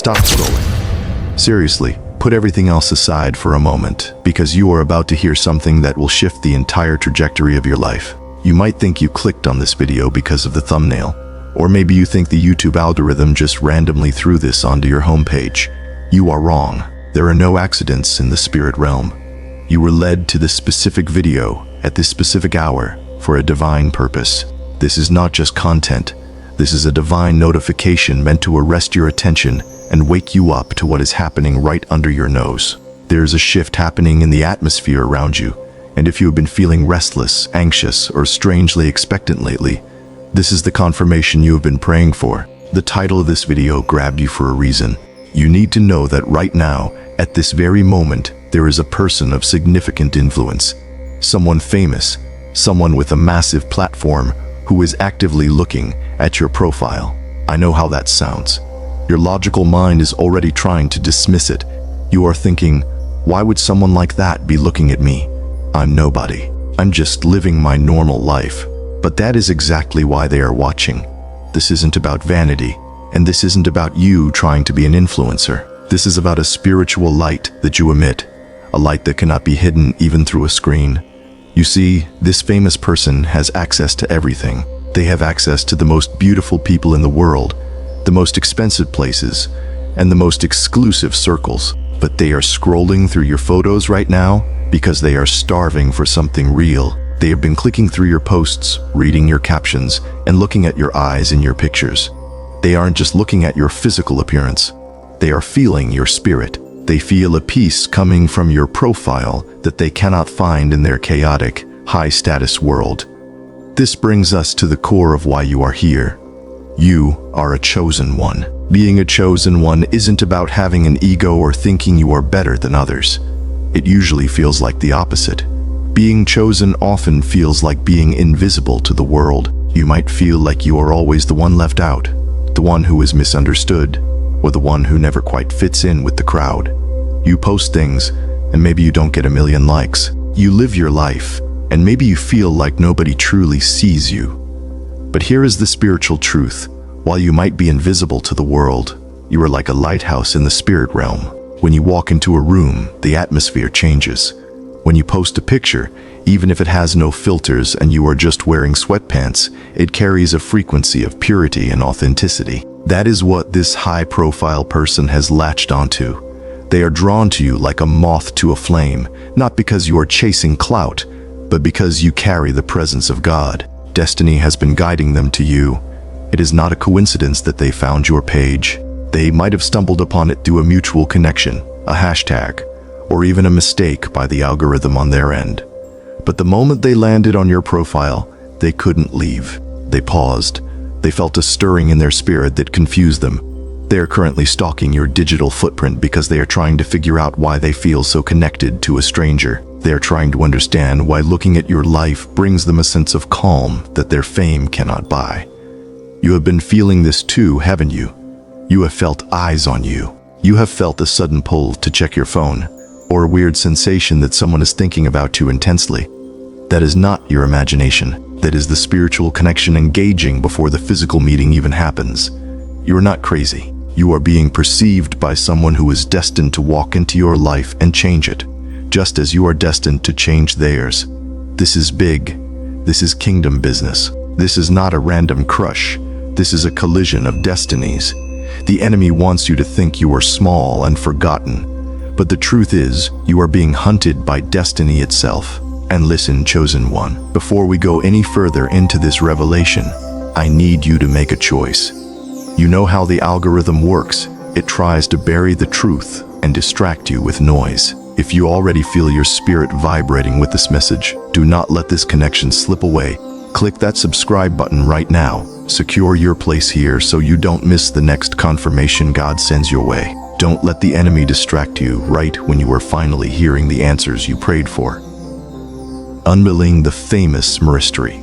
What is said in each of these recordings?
Stop scrolling. Seriously, put everything else aside for a moment, because you are about to hear something that will shift the entire trajectory of your life. You might think you clicked on this video because of the thumbnail, or maybe you think the YouTube algorithm just randomly threw this onto your homepage. You are wrong. There are no accidents in the spirit realm. You were led to this specific video at this specific hour for a divine purpose. This is not just content. This is a divine notification meant to arrest your attention and wake you up to what is happening right under your nose. There's a shift happening in the atmosphere around you, and if you have been feeling restless, anxious, or strangely expectant lately, this is the confirmation you have been praying for. The title of this video grabbed you for a reason. You need to know that right now, at this very moment, there is a person of significant influence, someone famous, someone with a massive platform who is actively looking at your profile. I know how that sounds. Your logical mind is already trying to dismiss it. You are thinking, why would someone like that be looking at me? I'm nobody. I'm just living my normal life. But that is exactly why they are watching. This isn't about vanity, and this isn't about you trying to be an influencer. This is about a spiritual light that you emit, a light that cannot be hidden even through a screen. You see, this famous person has access to everything. They have access to the most beautiful people in the world, the most expensive places, and the most exclusive circles. But they are scrolling through your photos right now because they are starving for something real. They have been clicking through your posts, reading your captions, and looking at your eyes in your pictures. They aren't just looking at your physical appearance. They are feeling your spirit. They feel a peace coming from your profile that they cannot find in their chaotic, high-status world. This brings us to the core of why you are here. You are a chosen one. Being a chosen one isn't about having an ego or thinking you are better than others. It usually feels like the opposite. Being chosen often feels like being invisible to the world. You might feel like you are always the one left out, the one who is misunderstood, or the one who never quite fits in with the crowd. You post things, and maybe you don't get a million likes. You live your life, and maybe you feel like nobody truly sees you. But here is the spiritual truth. While you might be invisible to the world, you are like a lighthouse in the spirit realm. When you walk into a room, the atmosphere changes. When you post a picture, even if it has no filters and you are just wearing sweatpants, it carries a frequency of purity and authenticity. That is what this high-profile person has latched onto. They are drawn to you like a moth to a flame, not because you are chasing clout, but because you carry the presence of God. Destiny has been guiding them to you. It is not a coincidence that they found your page. They might have stumbled upon it through a mutual connection, a hashtag, or even a mistake by the algorithm on their end. But the moment they landed on your profile, they couldn't leave. They paused. They felt a stirring in their spirit that confused them. They are currently stalking your digital footprint because they are trying to figure out why they feel so connected to a stranger. They are trying to understand why looking at your life brings them a sense of calm that their fame cannot buy. You have been feeling this too, haven't you? You have felt eyes on you. You have felt a sudden pull to check your phone, or a weird sensation that someone is thinking about you intensely. That is not your imagination. That is the spiritual connection engaging before the physical meeting even happens. You are not crazy. You are being perceived by someone who is destined to walk into your life and change it, just as you are destined to change theirs. This is big. This is kingdom business. This is not a random crush. This is a collision of destinies. The enemy wants you to think you are small and forgotten, but the truth is, you are being hunted by destiny itself. And listen, chosen one, before we go any further into this revelation, I need you to make a choice. You know how the algorithm works. It tries to bury the truth and distract you with noise. If you already feel your spirit vibrating with this message, do not let this connection slip away. Click that subscribe button right now. Secure your place here so you don't miss the next confirmation God sends your way. Don't let the enemy distract you right when you are finally hearing the answers you prayed for. Unveiling the famous mystery.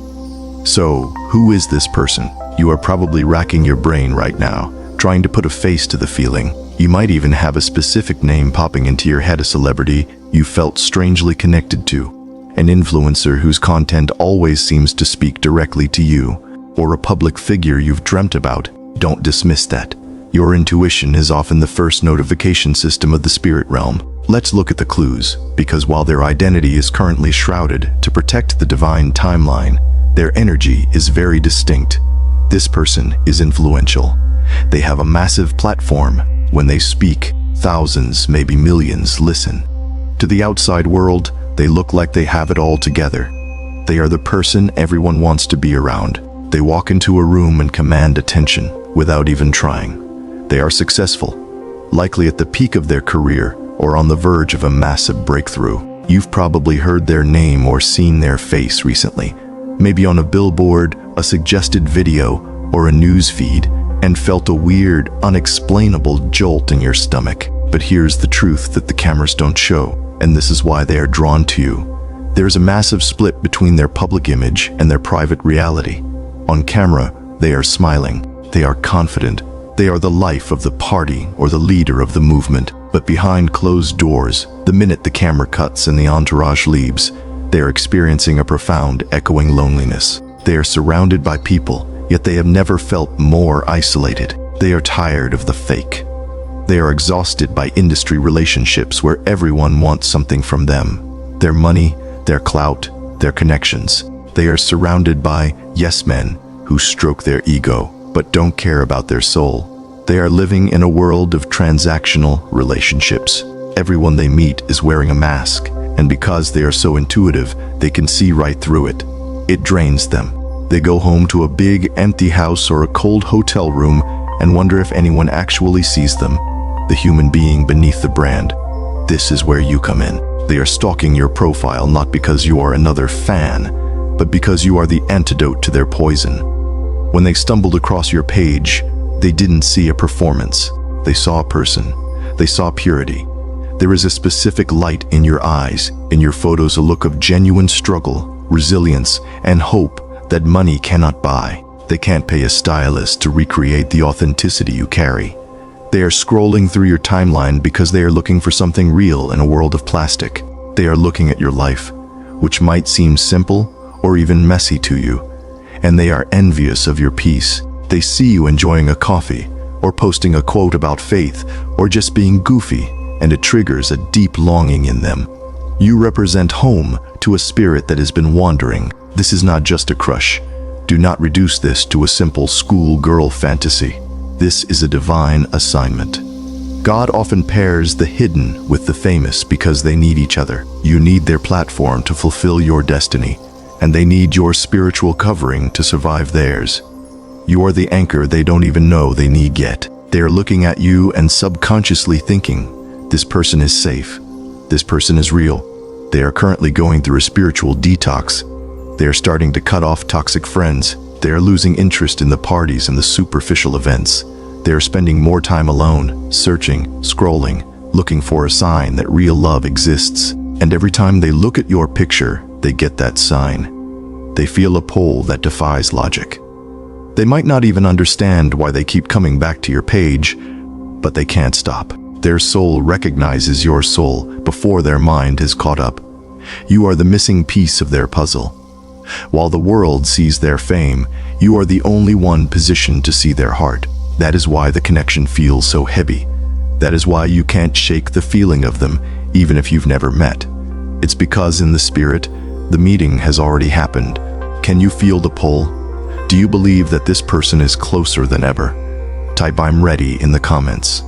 So, who is this person? You are probably racking your brain right now, trying to put a face to the feeling. You might even have a specific name popping into your head, a celebrity you felt strangely connected to, an influencer whose content always seems to speak directly to you, or a public figure you've dreamt about. Don't dismiss that. Your intuition is often the first notification system of the spirit realm. Let's look at the clues, because while their identity is currently shrouded to protect the divine timeline, their energy is very distinct. This person is influential. They have a massive platform. When they speak, thousands, maybe millions, listen. To the outside world, they look like they have it all together. They are the person everyone wants to be around. They walk into a room and command attention without even trying. They are successful, likely at the peak of their career or on the verge of a massive breakthrough. You've probably heard their name or seen their face recently, maybe on a billboard, a suggested video, or a news feed, and felt a weird, unexplainable jolt in your stomach. But here's the truth that the cameras don't show, and this is why they are drawn to you. There's a massive split between their public image and their private reality. On camera, they are smiling, they are confident, they are the life of the party or the leader of the movement. But behind closed doors, the minute the camera cuts and the entourage leaves, they are experiencing a profound, echoing loneliness. They are surrounded by people, yet they have never felt more isolated. They are tired of the fake. They are exhausted by industry relationships where everyone wants something from them. Their money, their clout, their connections. They are surrounded by yes men who stroke their ego but don't care about their soul. They are living in a world of transactional relationships. Everyone they meet is wearing a mask, and because they are so intuitive, they can see right through it. It drains them. They go home to a big, empty house or a cold hotel room and wonder if anyone actually sees them, the human being beneath the brand. This is where you come in. They are stalking your profile not because you are another fan, but because you are the antidote to their poison. When they stumbled across your page, they didn't see a performance. They saw a person. They saw purity. There is a specific light in your eyes, in your photos, a look of genuine struggle, resilience, and hope that money cannot buy. They can't pay a stylist to recreate the authenticity you carry. They are scrolling through your timeline because they are looking for something real in a world of plastic. They are looking at your life, which might seem simple or even messy to you, and they are envious of your peace. They see you enjoying a coffee, or posting a quote about faith, or just being goofy, and it triggers a deep longing in them. You represent home to a spirit that has been wandering. This is not just a crush. Do not reduce this to a simple schoolgirl fantasy. This is a divine assignment. God often pairs the hidden with the famous because they need each other. You need their platform to fulfill your destiny, and they need your spiritual covering to survive theirs. You are the anchor they don't even know they need yet. They are looking at you and subconsciously thinking, this person is safe. This person is real. They are currently going through a spiritual detox. They are starting to cut off toxic friends. They are losing interest in the parties and the superficial events. They are spending more time alone, searching, scrolling, looking for a sign that real love exists. And every time they look at your picture, they get that sign. They feel a pull that defies logic. They might not even understand why they keep coming back to your page, but they can't stop. Their soul recognizes your soul before their mind has caught up. You are the missing piece of their puzzle. While the world sees their fame, you are the only one positioned to see their heart. That is why the connection feels so heavy. That is why you can't shake the feeling of them, even if you've never met. It's because in the spirit, the meeting has already happened. Can you feel the pull? Do you believe that this person is closer than ever? Type "I'm ready" in the comments.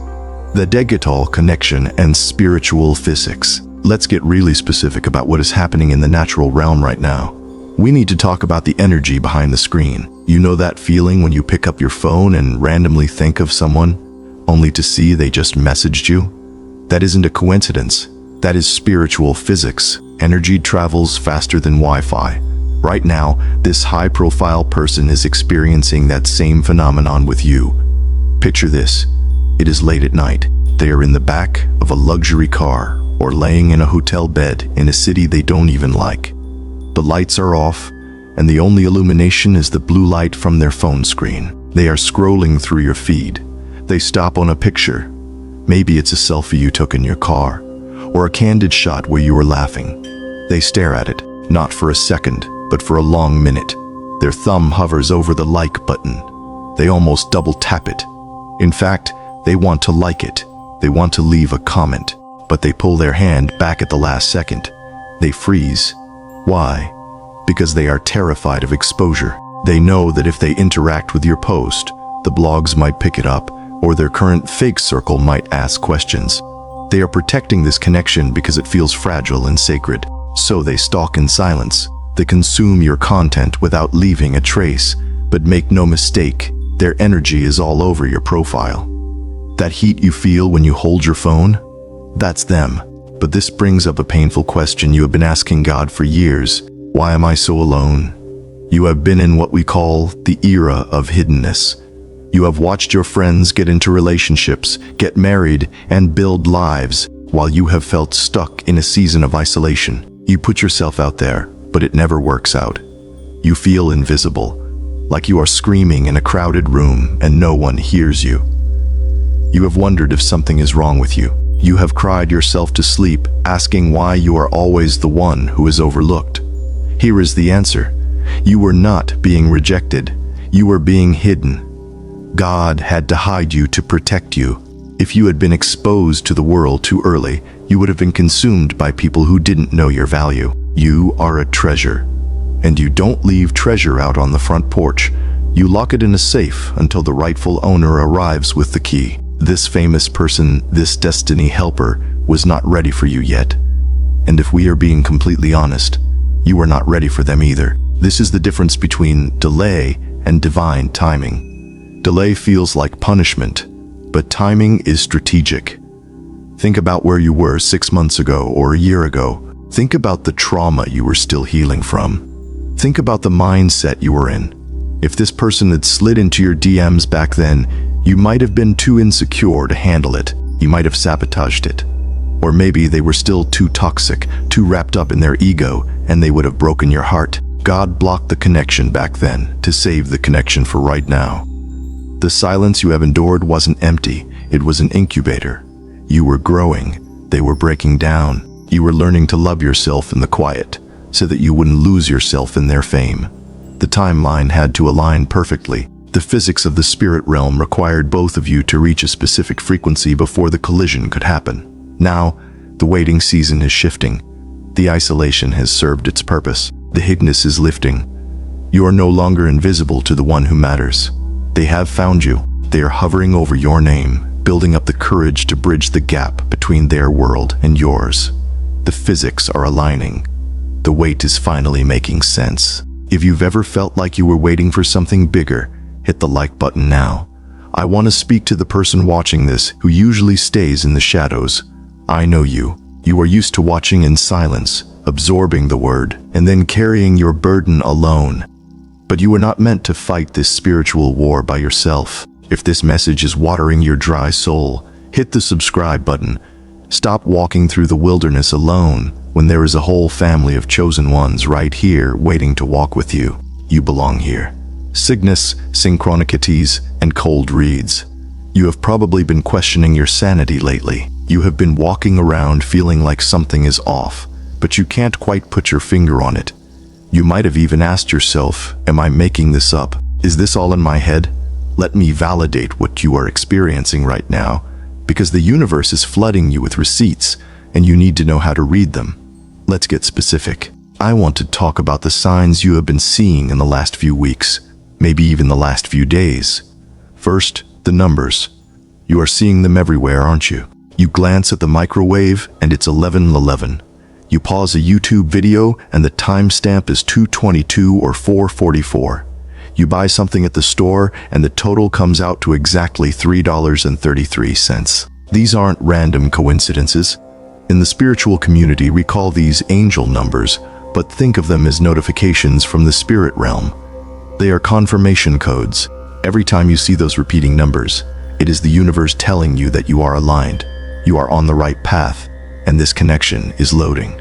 The digital connection and spiritual physics. Let's get really specific about what is happening in the natural realm right now. We need to talk about the energy behind the screen. You know that feeling when you pick up your phone and randomly think of someone, only to see they just messaged you? That isn't a coincidence. That is spiritual physics. Energy travels faster than Wi-Fi. Right now, this high-profile person is experiencing that same phenomenon with you. Picture this. It is late at night. They are in the back of a luxury car or laying in a hotel bed in a city they don't even like. The lights are off, and the only illumination is the blue light from their phone screen. They are scrolling through your feed. They stop on a picture. Maybe it's a selfie you took in your car, or a candid shot where you were laughing. They stare at it, not for a second, but for a long minute. Their thumb hovers over the like button. They almost double tap it. In fact, they want to like it. They want to leave a comment, but they pull their hand back at the last second. They freeze. Why? Because they are terrified of exposure. They know that if they interact with your post, the blogs might pick it up, or their current fake circle might ask questions. They are protecting this connection because it feels fragile and sacred. So they stalk in silence. They consume your content without leaving a trace. But make no mistake, their energy is all over your profile. That heat you feel when you hold your phone? That's them. But this brings up a painful question you have been asking God for years. Why am I so alone? You have been in what we call the era of hiddenness. You have watched your friends get into relationships, get married, and build lives, while you have felt stuck in a season of isolation. You put yourself out there, but it never works out. You feel invisible, like you are screaming in a crowded room and no one hears you. You have wondered if something is wrong with you. You have cried yourself to sleep, asking why you are always the one who is overlooked. Here is the answer. You were not being rejected. You were being hidden. God had to hide you to protect you. If you had been exposed to the world too early, you would have been consumed by people who didn't know your value. You are a treasure. And you don't leave treasure out on the front porch. You lock it in a safe until the rightful owner arrives with the key. This famous person, this destiny helper, was not ready for you yet. And if we are being completely honest, you are not ready for them either. This is the difference between delay and divine timing. Delay feels like punishment, but timing is strategic. Think about where you were 6 months ago or a year ago. Think about the trauma you were still healing from. Think about the mindset you were in. If this person had slid into your DMs back then, you might have been too insecure to handle it. You might have sabotaged it. Or maybe they were still too toxic, too wrapped up in their ego, and they would have broken your heart. God blocked the connection back then to save the connection for right now. The silence you have endured wasn't empty. It was an incubator. You were growing. They were breaking down. You were learning to love yourself in the quiet so that you wouldn't lose yourself in their fame. The timeline had to align perfectly. The physics of the spirit realm required both of you to reach a specific frequency before the collision could happen. Now, the waiting season is shifting. The isolation has served its purpose. The hiddenness is lifting. You are no longer invisible to the one who matters. They have found you. They are hovering over your name, building up the courage to bridge the gap between their world and yours. The physics are aligning. The wait is finally making sense. If you've ever felt like you were waiting for something bigger, hit the like button now. I want to speak to the person watching this who usually stays in the shadows. I know you. You are used to watching in silence, absorbing the word, and then carrying your burden alone. But you are not meant to fight this spiritual war by yourself. If this message is watering your dry soul, hit the subscribe button. Stop walking through the wilderness alone when there is a whole family of chosen ones right here waiting to walk with you. You belong here. Cygnus, synchronicities, and cold reads. You have probably been questioning your sanity lately. You have been walking around feeling like something is off, but you can't quite put your finger on it. You might have even asked yourself, am I making this up? Is this all in my head? Let me validate what you are experiencing right now, because the universe is flooding you with receipts, and you need to know how to read them. Let's get specific. I want to talk about the signs you have been seeing in the last few weeks, maybe even the last few days. First, the numbers. You are seeing them everywhere, aren't you? You glance at the microwave and it's 11:11. You pause a YouTube video and the timestamp is 2:22 or 4:44. You buy something at the store and the total comes out to exactly $3.33. These aren't random coincidences. In the spiritual community, we call these angel numbers, but think of them as notifications from the spirit realm. They are confirmation codes. Every time you see those repeating numbers, it is the universe telling you that you are aligned, you are on the right path, and this connection is loading.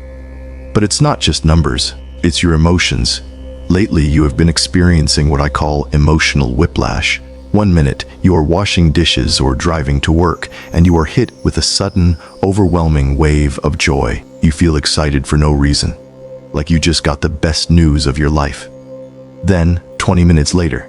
But it's not just numbers, it's your emotions. Lately, you have been experiencing what I call emotional whiplash. 1 minute, you are washing dishes or driving to work, and you are hit with a sudden, overwhelming wave of joy. You feel excited for no reason, like you just got the best news of your life. Then, 20 minutes later,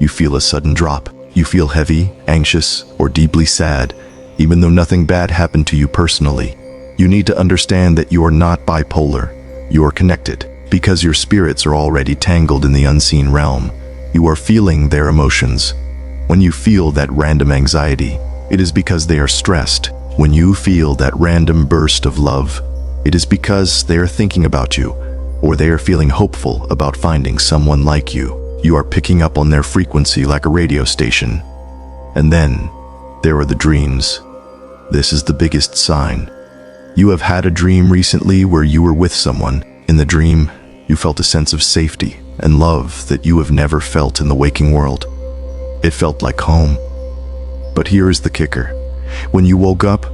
you feel a sudden drop. You feel heavy, anxious, or deeply sad, even though nothing bad happened to you personally. You need to understand that you are not bipolar. You are connected, because your spirits are already tangled in the unseen realm. You are feeling their emotions. When you feel that random anxiety, it is because they are stressed. When you feel that random burst of love, it is because they are thinking about you, or they are feeling hopeful about finding someone like you. You are picking up on their frequency like a radio station. And then, there are the dreams. This is the biggest sign. You have had a dream recently where you were with someone. In the dream, you felt a sense of safety and love that you have never felt in the waking world. It felt like home. But here is the kicker. When you woke up,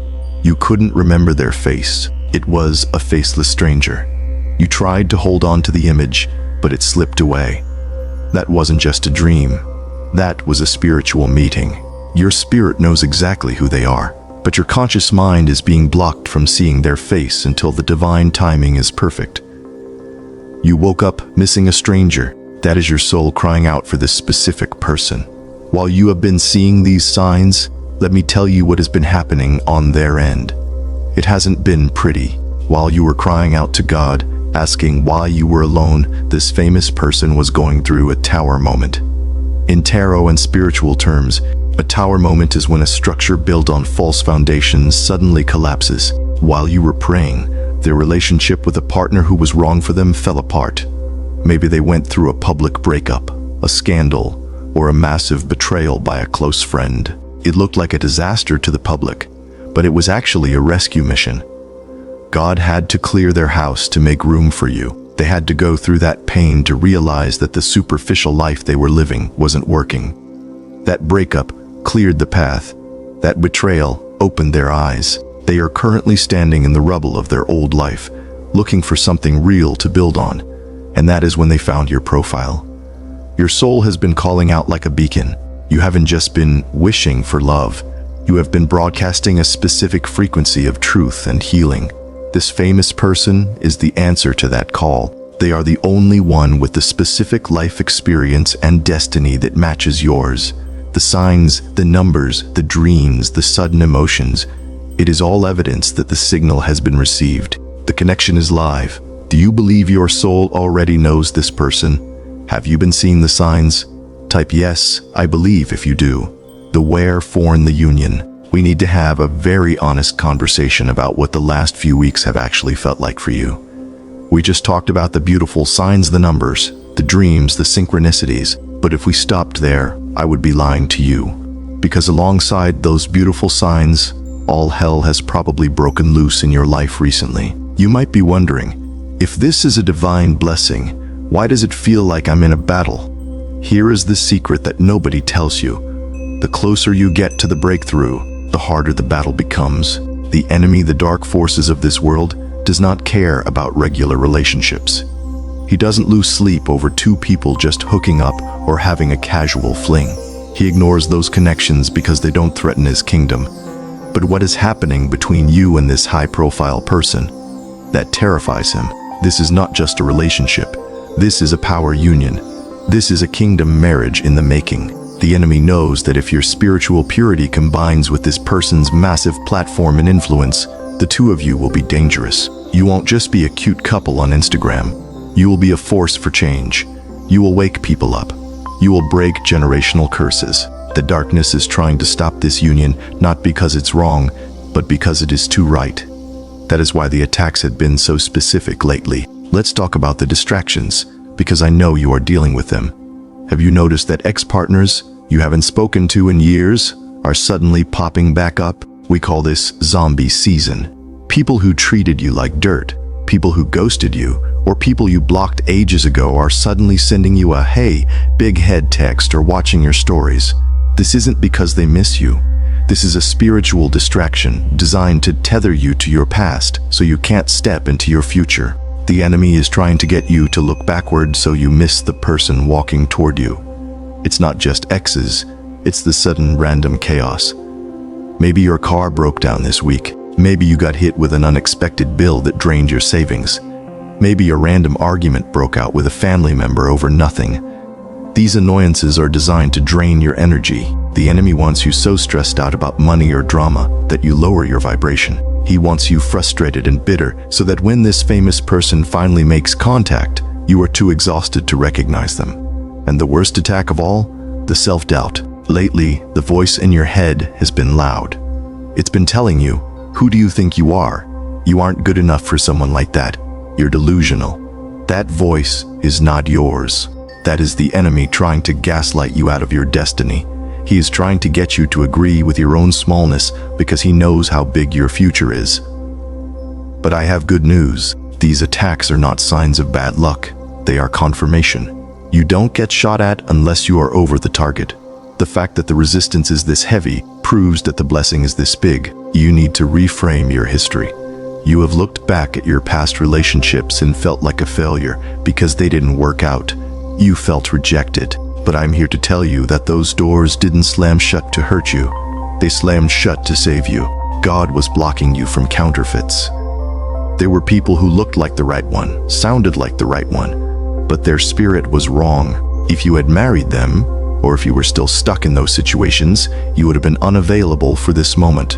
you couldn't remember their face. It was a faceless stranger. You tried to hold on to the image, but it slipped away. That wasn't just a dream. That was a spiritual meeting. Your spirit knows exactly who they are, but your conscious mind is being blocked from seeing their face until the divine timing is perfect. You woke up missing a stranger. That is your soul crying out for this specific person. While you have been seeing these signs, let me tell you what has been happening on their end. It hasn't been pretty. While you were crying out to God, asking why you were alone, this famous person was going through a tower moment. In tarot and spiritual terms, a tower moment is when a structure built on false foundations suddenly collapses. While you were praying, their relationship with a partner who was wrong for them fell apart. Maybe they went through a public breakup, a scandal, or a massive betrayal by a close friend. It looked like a disaster to the public, but it was actually a rescue mission. God had to clear their house to make room for you. They had to go through that pain to realize that the superficial life they were living wasn't working. That breakup cleared the path. That betrayal opened their eyes. They are currently standing in the rubble of their old life, looking for something real to build on. And that is when they found your profile. Your soul has been calling out like a beacon. You haven't just been wishing for love. You have been broadcasting a specific frequency of truth and healing. This famous person is the answer to that call. They are the only one with the specific life experience and destiny that matches yours. The signs, the numbers, the dreams, the sudden emotions. It is all evidence that the signal has been received. The connection is live. Do you believe your soul already knows this person? Have you been seeing the signs? Type yes, I believe if you do. The wherefore in the union. We need to have a very honest conversation about what the last few weeks have actually felt like for you. We just talked about the beautiful signs, the numbers, the dreams, the synchronicities. But if we stopped there, I would be lying to you. Because alongside those beautiful signs, all hell has probably broken loose in your life recently. You might be wondering, if this is a divine blessing, why does it feel like I'm in a battle? Here is the secret that nobody tells you. The closer you get to the breakthrough, the harder the battle becomes. The enemy, the dark forces of this world, does not care about regular relationships. He doesn't lose sleep over two people just hooking up or having a casual fling. He ignores those connections because they don't threaten his kingdom. But what is happening between you and this high-profile person? That terrifies him. This is not just a relationship. This is a power union. This is a kingdom marriage in the making. The enemy knows that if your spiritual purity combines with this person's massive platform and influence, the two of you will be dangerous. You won't just be a cute couple on Instagram. You will be a force for change. You will wake people up. You will break generational curses. The darkness is trying to stop this union, not because it's wrong, but because it is too right. That is why the attacks had been so specific lately. Let's talk about the distractions, because I know you are dealing with them. Have you noticed that ex-partners you haven't spoken to in years are suddenly popping back up? We call this zombie season. People who treated you like dirt, people who ghosted you, or people you blocked ages ago are suddenly sending you a "hey, big head" text or watching your stories. This isn't because they miss you. This is a spiritual distraction designed to tether you to your past so you can't step into your future. The enemy is trying to get you to look backward so you miss the person walking toward you. It's not just exes, it's the sudden random chaos. Maybe your car broke down this week. Maybe you got hit with an unexpected bill that drained your savings. Maybe a random argument broke out with a family member over nothing. These annoyances are designed to drain your energy. The enemy wants you so stressed out about money or drama that you lower your vibration. He wants you frustrated and bitter so that when this famous person finally makes contact, you are too exhausted to recognize them. And the worst attack of all? The self-doubt. Lately, the voice in your head has been loud. It's been telling you, who do you think you are? You aren't good enough for someone like that. You're delusional. That voice is not yours. That is the enemy trying to gaslight you out of your destiny. He is trying to get you to agree with your own smallness because he knows how big your future is. But I have good news. These attacks are not signs of bad luck. They are confirmation. You don't get shot at unless you are over the target. The fact that the resistance is this heavy proves that the blessing is this big. You need to reframe your history. You have looked back at your past relationships and felt like a failure because they didn't work out. You felt rejected. But I'm here to tell you that those doors didn't slam shut to hurt you. They slammed shut to save you. God was blocking you from counterfeits. There were people who looked like the right one, sounded like the right one, but their spirit was wrong. If you had married them, or if you were still stuck in those situations, you would have been unavailable for this moment.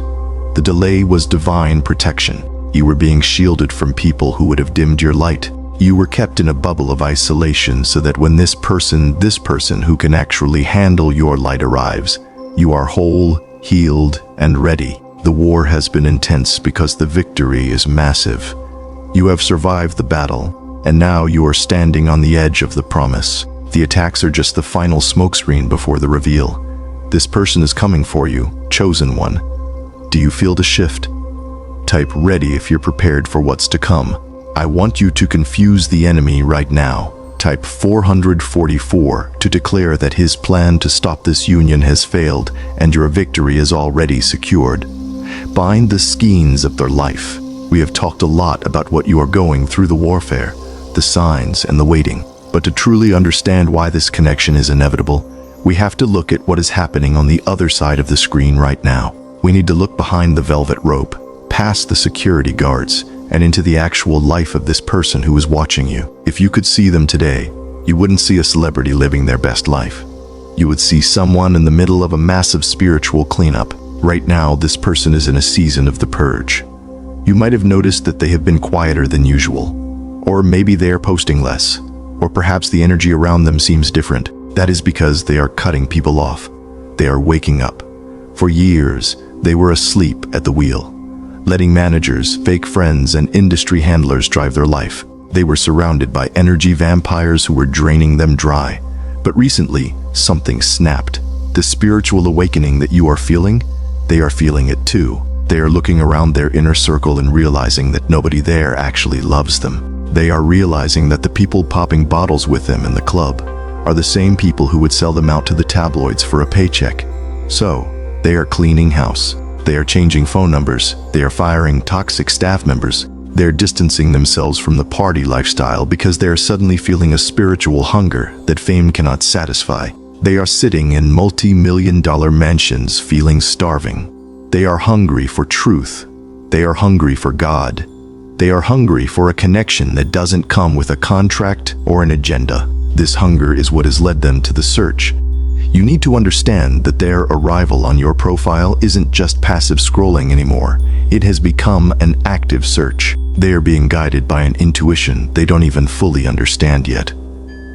The delay was divine protection. You were being shielded from people who would have dimmed your light. You were kept in a bubble of isolation so that when this person who can actually handle your light arrives, you are whole, healed, and ready. The war has been intense because the victory is massive. You have survived the battle, and now you are standing on the edge of the promise. The attacks are just the final smokescreen before the reveal. This person is coming for you, chosen one. Do you feel the shift? Type ready if you're prepared for what's to come. I want you to confuse the enemy right now. Type 444 to declare that his plan to stop this union has failed and your victory is already secured. Bind the skeins of their life. We have talked a lot about what you are going through, the warfare, the signs, and the waiting. But to truly understand why this connection is inevitable, we have to look at what is happening on the other side of the screen right now. We need to look behind the velvet rope, past the security guards, and into the actual life of this person who is watching you. If you could see them today, you wouldn't see a celebrity living their best life. You would see someone in the middle of a massive spiritual cleanup. Right now, this person is in a season of the purge. You might have noticed that they have been quieter than usual, or maybe they are posting less, or perhaps the energy around them seems different. That is because they are cutting people off. They are waking up. For years, they were asleep at the wheel, letting managers, fake friends, and industry handlers drive their life. They were surrounded by energy vampires who were draining them dry. But recently, something snapped. The spiritual awakening that you are feeling, they are feeling it too. They are looking around their inner circle and realizing that nobody there actually loves them. They are realizing that the people popping bottles with them in the club are the same people who would sell them out to the tabloids for a paycheck. So, they are cleaning house. They are changing phone numbers. They are firing toxic staff members. They are distancing themselves from the party lifestyle because they are suddenly feeling a spiritual hunger that fame cannot satisfy. They are sitting in multi-million-dollar mansions feeling starving. They are hungry for truth. They are hungry for God. They are hungry for a connection that doesn't come with a contract or an agenda. This hunger is what has led them to the search. You need to understand that their arrival on your profile isn't just passive scrolling anymore. It has become an active search. They are being guided by an intuition they don't even fully understand yet.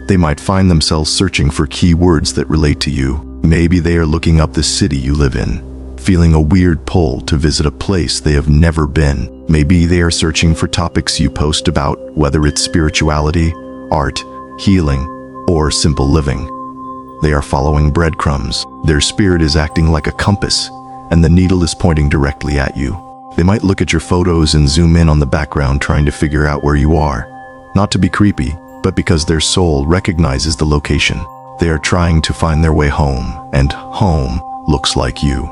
They might find themselves searching for keywords that relate to you. Maybe they are looking up the city you live in, feeling a weird pull to visit a place they have never been. Maybe they are searching for topics you post about, whether it's spirituality, art, healing, or simple living. They are following breadcrumbs. Their spirit is acting like a compass, and the needle is pointing directly at you. They might look at your photos and zoom in on the background trying to figure out where you are. Not to be creepy, but because their soul recognizes the location. They are trying to find their way home, and home looks like you.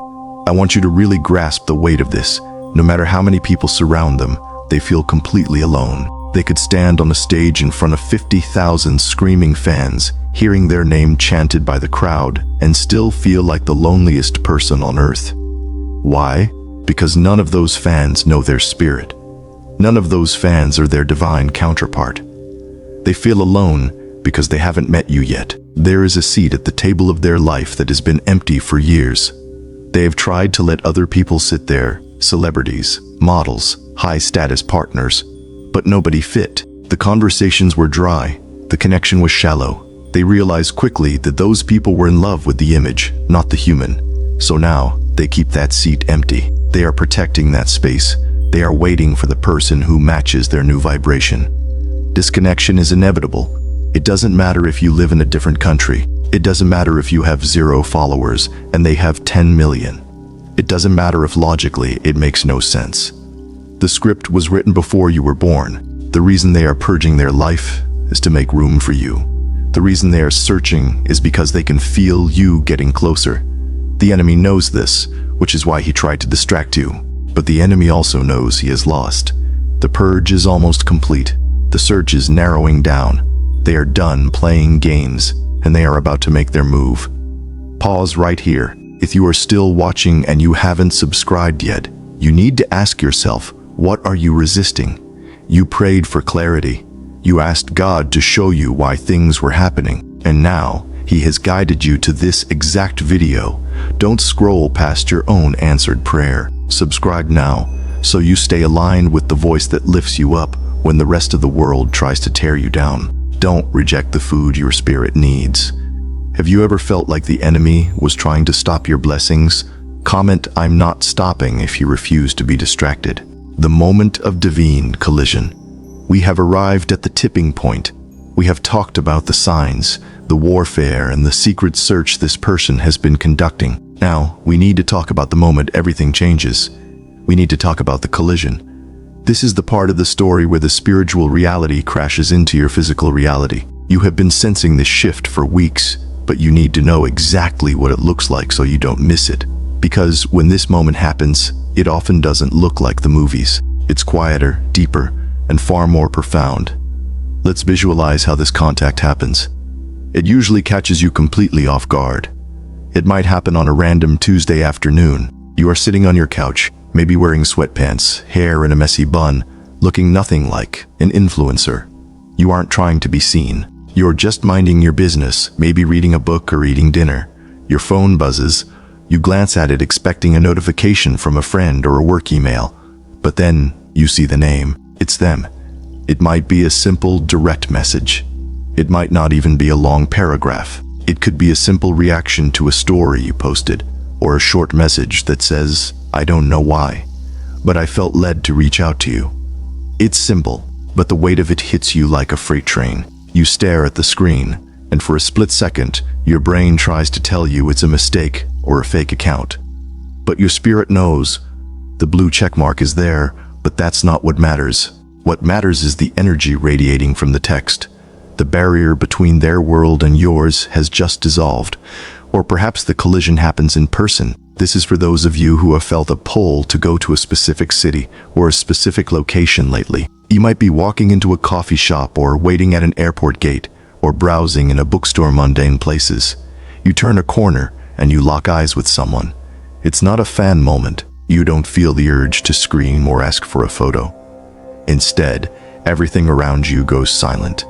I want you to really grasp the weight of this. No matter how many people surround them, they feel completely alone. They could stand on a stage in front of 50,000 screaming fans, hearing their name chanted by the crowd, and still feel like the loneliest person on earth. Why? Because none of those fans know their spirit. None of those fans are their divine counterpart. They feel alone because they haven't met you yet. There is a seat at the table of their life that has been empty for years. They have tried to let other people sit there, celebrities, models, high-status partners, but nobody fit. The conversations were dry, the connection was shallow. They realized quickly that those people were in love with the image, not the human. So now, they keep that seat empty. They are protecting that space. They are waiting for the person who matches their new vibration. Disconnection is inevitable. It doesn't matter if you live in a different country. It doesn't matter if you have 0 followers and they have 10 million. It doesn't matter if logically it makes no sense. The script was written before you were born. The reason they are purging their life is to make room for you. The reason they are searching is because they can feel you getting closer. The enemy knows this, which is why he tried to distract you. But the enemy also knows he is lost. The purge is almost complete. The search is narrowing down. They are done playing games, and they are about to make their move. Pause right here. If you are still watching and you haven't subscribed yet, you need to ask yourself, what are you resisting? You prayed for clarity. You asked God to show you why things were happening, and now He has guided you to this exact video. Don't scroll past your own answered prayer. Subscribe now, so you stay aligned with the voice that lifts you up when the rest of the world tries to tear you down. Don't reject the food your spirit needs. Have you ever felt like the enemy was trying to stop your blessings? Comment, "I'm not stopping," if you refuse to be distracted. The moment of divine collision. We have arrived at the tipping point. We have talked about the signs, the warfare, and the secret search this person has been conducting. Now, we need to talk about the moment everything changes. We need to talk about the collision. This is the part of the story where the spiritual reality crashes into your physical reality. You have been sensing this shift for weeks, but you need to know exactly what it looks like so you don't miss it. Because when this moment happens, it often doesn't look like the movies. It's quieter, deeper, and far more profound. Let's visualize how this contact happens. It usually catches you completely off guard. It might happen on a random Tuesday afternoon. You are sitting on your couch, maybe wearing sweatpants, hair in a messy bun, looking nothing like an influencer. You aren't trying to be seen. You're just minding your business, maybe reading a book or eating dinner. Your phone buzzes. You glance at it expecting a notification from a friend or a work email. But then you see the name. It's them. It might be a simple, direct message. It might not even be a long paragraph. It could be a simple reaction to a story you posted, or a short message that says, "I don't know why, but I felt led to reach out to you." It's simple, but the weight of it hits you like a freight train. You stare at the screen, and for a split second, your brain tries to tell you it's a mistake or a fake account. But your spirit knows. The blue checkmark is there, but that's not what matters. What matters is the energy radiating from the text. The barrier between their world and yours has just dissolved. Or perhaps the collision happens in person. This is for those of you who have felt a pull to go to a specific city or a specific location lately. You might be walking into a coffee shop or waiting at an airport gate or browsing in a bookstore, mundane places. You turn a corner and you lock eyes with someone. It's not a fan moment. You don't feel the urge to scream or ask for a photo. Instead, everything around you goes silent.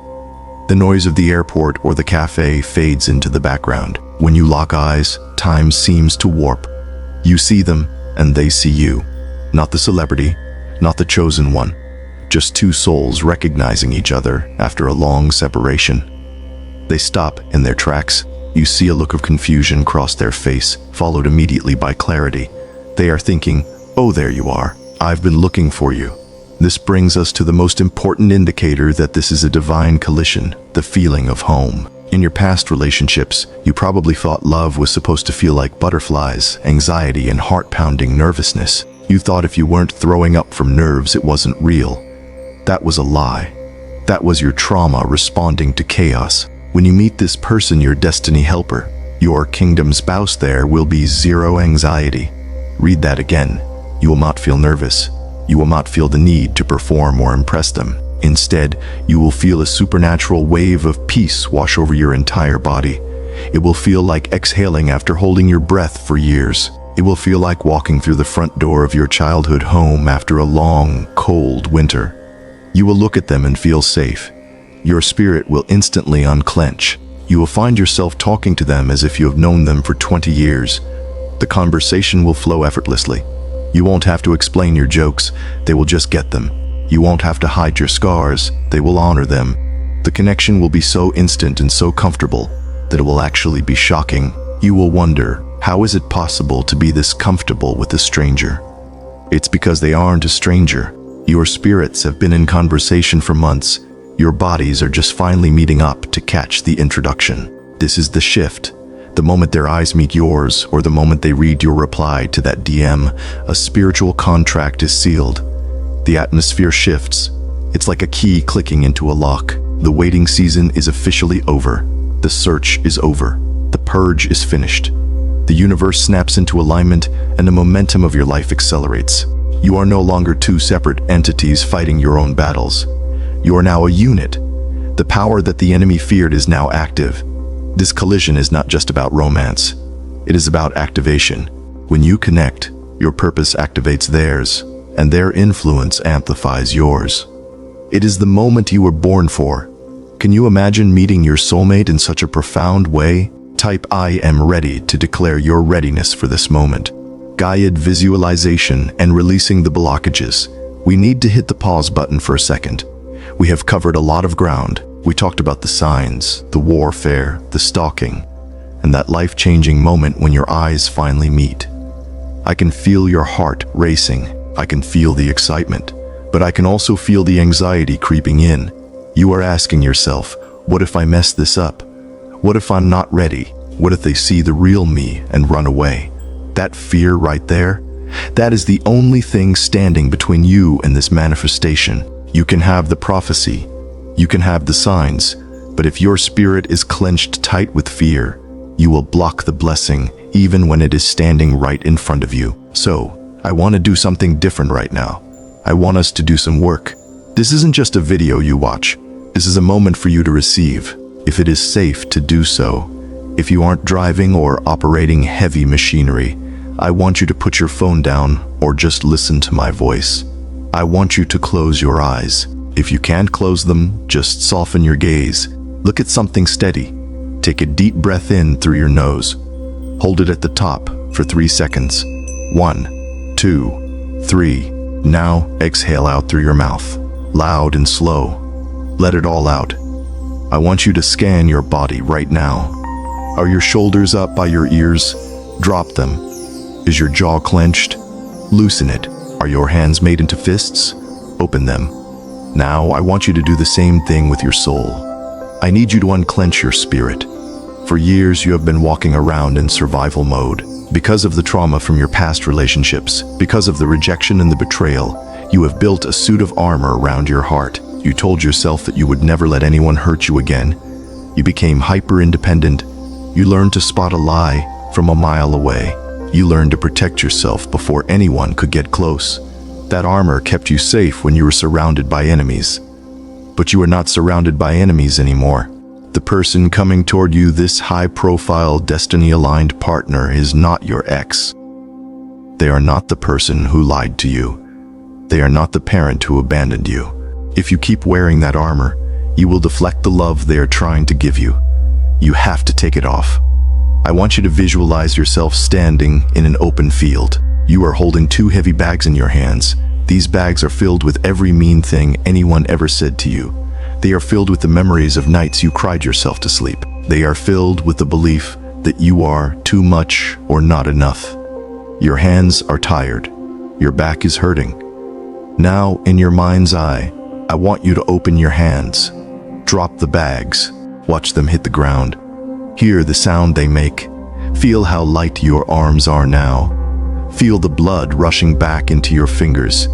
The noise of the airport or the cafe fades into the background. When you lock eyes, time seems to warp. You see them, and they see you. Not the celebrity, not the chosen one. Just two souls recognizing each other after a long separation. They stop in their tracks. You see a look of confusion cross their face, followed immediately by clarity. They are thinking, "Oh, there you are. I've been looking for you." This brings us to the most important indicator that this is a divine collision, the feeling of home. In your past relationships, you probably thought love was supposed to feel like butterflies, anxiety, and heart-pounding nervousness. You thought if you weren't throwing up from nerves, it wasn't real. That was a lie. That was your trauma responding to chaos. When you meet this person, your destiny helper, your kingdom spouse, there will be zero anxiety. Read that again. You will not feel nervous. You will not feel the need to perform or impress them. Instead, you will feel a supernatural wave of peace wash over your entire body. It will feel like exhaling after holding your breath for years. It will feel like walking through the front door of your childhood home after a long, cold winter. You will look at them and feel safe. Your spirit will instantly unclench. You will find yourself talking to them as if you have known them for 20 years. The conversation will flow effortlessly. You won't have to explain your jokes, they will just get them. You won't have to hide your scars, they will honor them. The connection will be so instant and so comfortable that it will actually be shocking. You will wonder, how is it possible to be this comfortable with a stranger? It's because they aren't a stranger. Your spirits have been in conversation for months. Your bodies are just finally meeting up to catch the introduction. This is the shift. The moment their eyes meet yours, or the moment they read your reply to that DM, a spiritual contract is sealed. The atmosphere shifts. It's like a key clicking into a lock. The waiting season is officially over. The search is over. The purge is finished. The universe snaps into alignment, and the momentum of your life accelerates. You are no longer two separate entities fighting your own battles. You are now a unit. The power that the enemy feared is now active. This collision is not just about romance. It is about activation. When you connect, your purpose activates theirs, and their influence amplifies yours. It is the moment you were born for. Can you imagine meeting your soulmate in such a profound way? Type "I am ready" to declare your readiness for this moment. Guided visualization and releasing the blockages. We need to hit the pause button for a second. We have covered a lot of ground. We talked about the signs, the warfare, the stalking, and that life-changing moment when your eyes finally meet. I can feel your heart racing. I can feel the excitement, but I can also feel the anxiety creeping in. You are asking yourself, what if I mess this up? What if I'm not ready? What if they see the real me and run away? That fear right there, that is the only thing standing between you and this manifestation. You can have the prophecy, you can have the signs, but if your spirit is clenched tight with fear, you will block the blessing even when it is standing right in front of you. So, I want to do something different right now. I want us to do some work. This isn't just a video you watch. This is a moment for you to receive, if it is safe to do so. If you aren't driving or operating heavy machinery, I want you to put your phone down or just listen to my voice. I want you to close your eyes. If you can't close them, just soften your gaze. Look at something steady. Take a deep breath in through your nose. Hold it at the top for 3 seconds. 1, 2, 3. Now exhale out through your mouth, loud and slow. Let it all out. I want you to scan your body right now. Are your shoulders up by your ears? Drop them. Is your jaw clenched? Loosen it. Are your hands made into fists? Open them. Now I want you to do the same thing with your soul. I need you to unclench your spirit. For years you have been walking around in survival mode. Because of the trauma from your past relationships, because of the rejection and the betrayal, you have built a suit of armor around your heart. You told yourself that you would never let anyone hurt you again. You became hyper-independent. You learned to spot a lie from a mile away. You learned to protect yourself before anyone could get close. That armor kept you safe when you were surrounded by enemies. But you are not surrounded by enemies anymore. The person coming toward you, this high-profile, destiny-aligned partner, is not your ex. They are not the person who lied to you. They are not the parent who abandoned you. If you keep wearing that armor, you will deflect the love they are trying to give you. You have to take it off. I want you to visualize yourself standing in an open field. You are holding 2 heavy bags in your hands. These bags are filled with every mean thing anyone ever said to you. They are filled with the memories of nights you cried yourself to sleep. They are filled with the belief that you are too much or not enough. Your hands are tired. Your back is hurting. Now, in your mind's eye, I want you to open your hands. Drop the bags. Watch them hit the ground. Hear the sound they make. Feel how light your arms are now. Feel the blood rushing back into your fingers.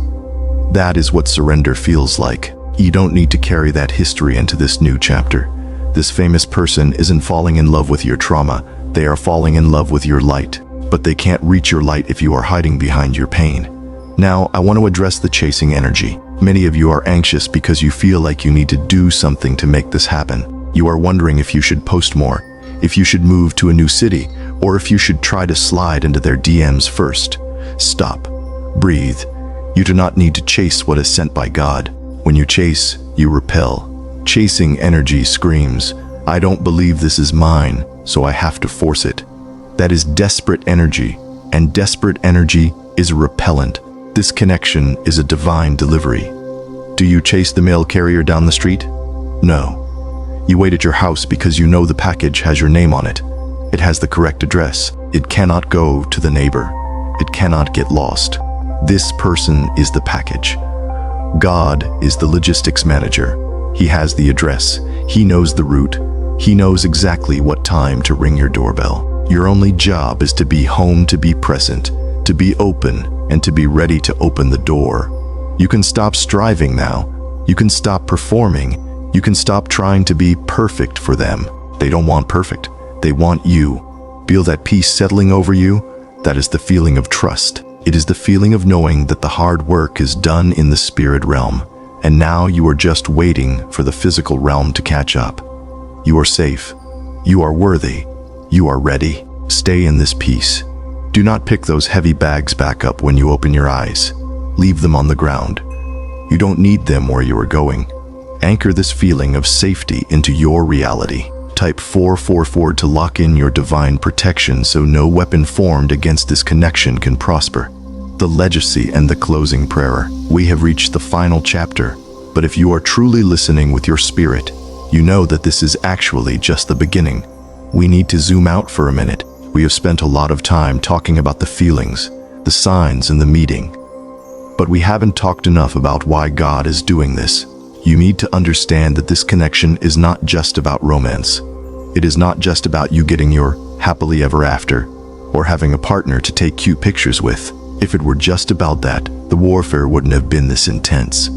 That is what surrender feels like. You don't need to carry that history into this new chapter. This famous person isn't falling in love with your trauma. They are falling in love with your light. But they can't reach your light if you are hiding behind your pain. Now, I want to address the chasing energy. Many of you are anxious because you feel like you need to do something to make this happen. You are wondering if you should post more, if you should move to a new city, or if you should try to slide into their DMs first. Stop. Breathe. You do not need to chase what is sent by God. When you chase, you repel. Chasing energy screams, I don't believe this is mine, so I have to force it. That is desperate energy, and desperate energy is a repellent. This connection is a divine delivery. Do you chase the mail carrier down the street? No. You wait at your house because you know the package has your name on it. It has the correct address. It cannot go to the neighbor. It cannot get lost. This person is the package. God is the logistics manager. He has the address. He knows the route. He knows exactly what time to ring your doorbell. Your only job is to be home, to be present, to be open, and to be ready to open the door. You can stop striving now. You can stop performing. You can stop trying to be perfect for them. They don't want perfect. They want you. Feel that peace settling over you? That is the feeling of trust. It is the feeling of knowing that the hard work is done in the spirit realm, and now you are just waiting for the physical realm to catch up. You are safe. You are worthy. You are ready. Stay in this peace. Do not pick those heavy bags back up when you open your eyes. Leave them on the ground. You don't need them where you are going. Anchor this feeling of safety into your reality. Type 444 to lock in your divine protection so no weapon formed against this connection can prosper. The legacy and the closing prayer. We have reached the final chapter, but if you are truly listening with your spirit, you know that this is actually just the beginning. We need to zoom out for a minute. We have spent a lot of time talking about the feelings, the signs, and the meeting. But we haven't talked enough about why God is doing this. You need to understand that this connection is not just about romance. It is not just about you getting your happily ever after or having a partner to take cute pictures with. If it were just about that, the warfare wouldn't have been this intense.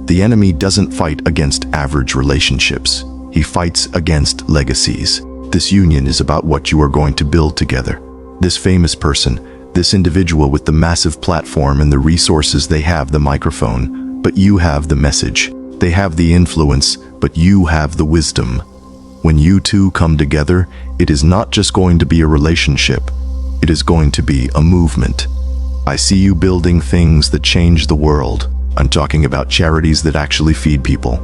The enemy doesn't fight against average relationships. He fights against legacies. This union is about what you are going to build together. This famous person, this individual with the massive platform and the resources, they have the microphone, but you have the message. They have the influence, but you have the wisdom. When you two come together, it is not just going to be a relationship. It is going to be a movement. I see you building things that change the world. I'm talking about charities that actually feed people.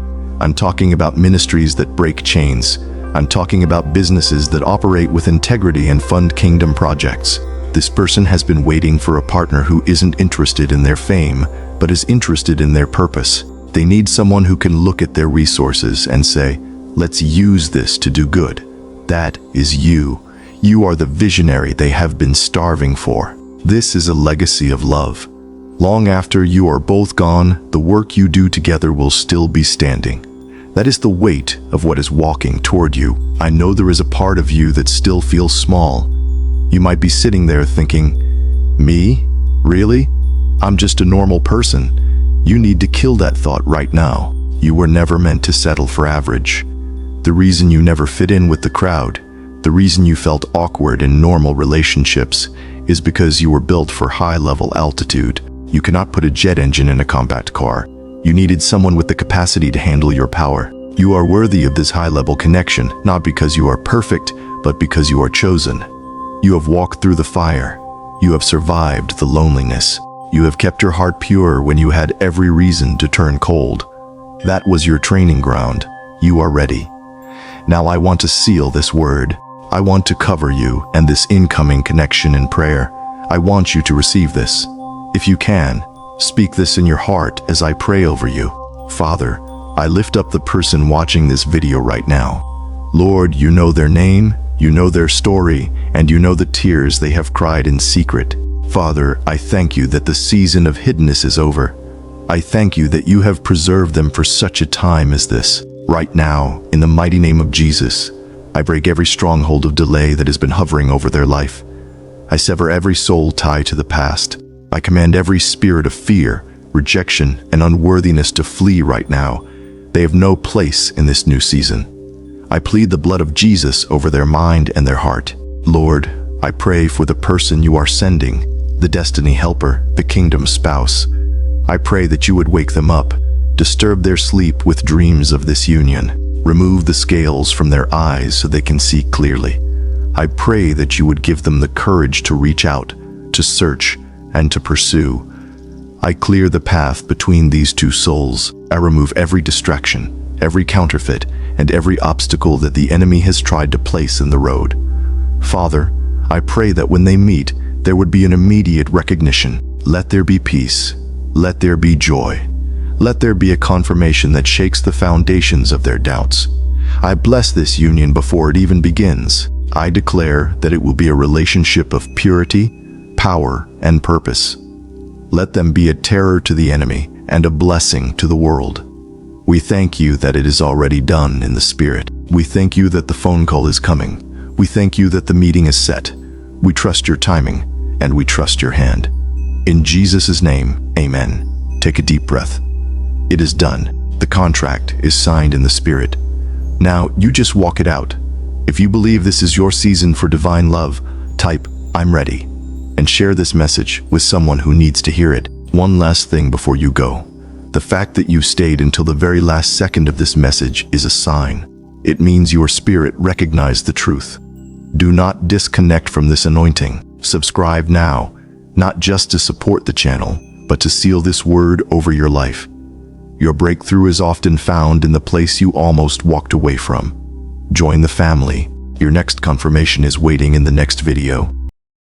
I'm talking about ministries that break chains. I'm talking about businesses that operate with integrity and fund kingdom projects. This person has been waiting for a partner who isn't interested in their fame, but is interested in their purpose. They need someone who can look at their resources and say, let's use this to do good. That is you. You are the visionary they have been starving for. This is a legacy of love. Long after you are both gone, the work you do together will still be standing. That is the weight of what is walking toward you. I know there is a part of you that still feels small. You might be sitting there thinking, me? Really? I'm just a normal person. You need to kill that thought right now. You were never meant to settle for average. The reason you never fit in with the crowd, the reason you felt awkward in normal relationships, is because you were built for high-level altitude. You cannot put a jet engine in a compact car. You needed someone with the capacity to handle your power. You are worthy of this high-level connection, not because you are perfect, but because you are chosen. You have walked through the fire. You have survived the loneliness. You have kept your heart pure when you had every reason to turn cold. That was your training ground. You are ready. Now I want to seal this word. I want to cover you and this incoming connection in prayer. I want you to receive this. If you can, speak this in your heart as I pray over you. Father, I lift up the person watching this video right now. Lord, you know their name, you know their story, and you know the tears they have cried in secret. Father, I thank you that the season of hiddenness is over. I thank you that you have preserved them for such a time as this. Right now, in the mighty name of Jesus, I break every stronghold of delay that has been hovering over their life. I sever every soul tie to the past. I command every spirit of fear, rejection, and unworthiness to flee right now. They have no place in this new season. I plead the blood of Jesus over their mind and their heart. Lord, I pray for the person you are sending, the destiny helper, the kingdom spouse. I pray that you would wake them up, disturb their sleep with dreams of this union, remove the scales from their eyes so they can see clearly. I pray that you would give them the courage to reach out, to search, and to pursue. I clear the path between these two souls. I remove every distraction, every counterfeit, and every obstacle that the enemy has tried to place in the road. Father, I pray that when they meet, there would be an immediate recognition. Let there be peace. Let there be joy. Let there be a confirmation that shakes the foundations of their doubts. I bless this union before it even begins. I declare that it will be a relationship of purity, power, and purpose. Let them be a terror to the enemy and a blessing to the world. We thank you that it is already done in the Spirit. We thank you that the phone call is coming. We thank you that the meeting is set. We trust your timing, and we trust your hand. In Jesus' name, amen. Take a deep breath. It is done. The contract is signed in the Spirit. Now, you just walk it out. If you believe this is your season for divine love, type, "I'm ready," and share this message with someone who needs to hear it. One last thing before you go. The fact that you stayed until the very last second of this message is a sign. It means your spirit recognized the truth. Do not disconnect from this anointing. Subscribe now, not just to support the channel, but to seal this word over your life. Your breakthrough is often found in the place you almost walked away from. Join the family. Your next confirmation is waiting in the next video.